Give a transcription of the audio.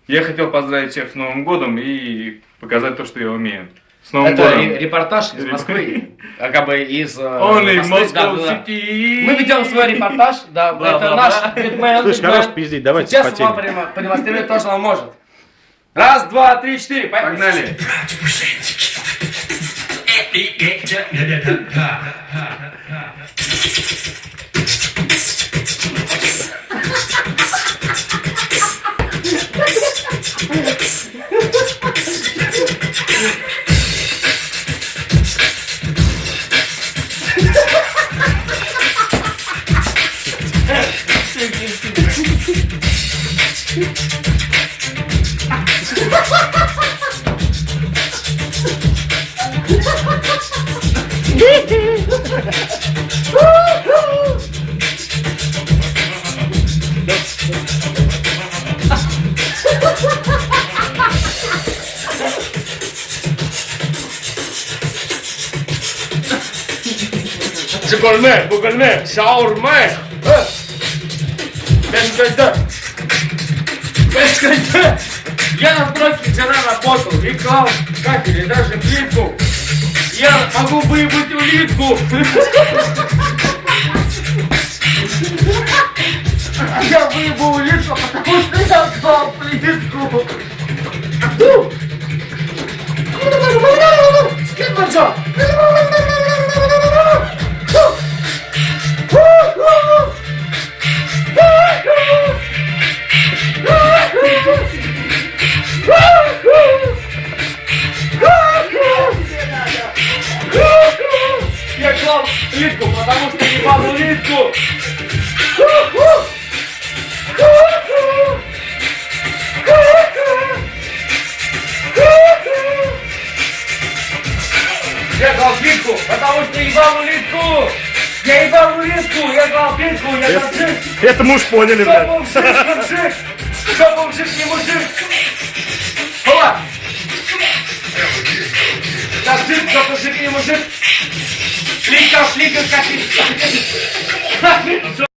Я хотел поздравить всех с Новым годом и показать то, что я умею. С Новым Это годом. репортаж из Москвы, как бы из Only Москвы, да, Moscow да. City. Мы ведем свой репортаж, да, это наш битмен. Слышь, хорош пиздить, давайте Сейчас по вам теме. продемонстрирует то, что он может. Раз, два, три, четыре, Погнали. Бугольме, шаурме. Я на стройке вчера работал и клал катери, даже плитку. Я могу выебать улитку. Я выебу улитку, потому что я клал плитку. Скинбаджо. Я клал плитку, потому что ебал улитку. Я клал плитку, потому что ебал улитку. Я ебал улитку, я клал плитку, я мужик. Это мы уж поняли, Что блядь. мужик? Что мужик, не мужик? Хола! Мужик, что мужик, не мужик? Слика, как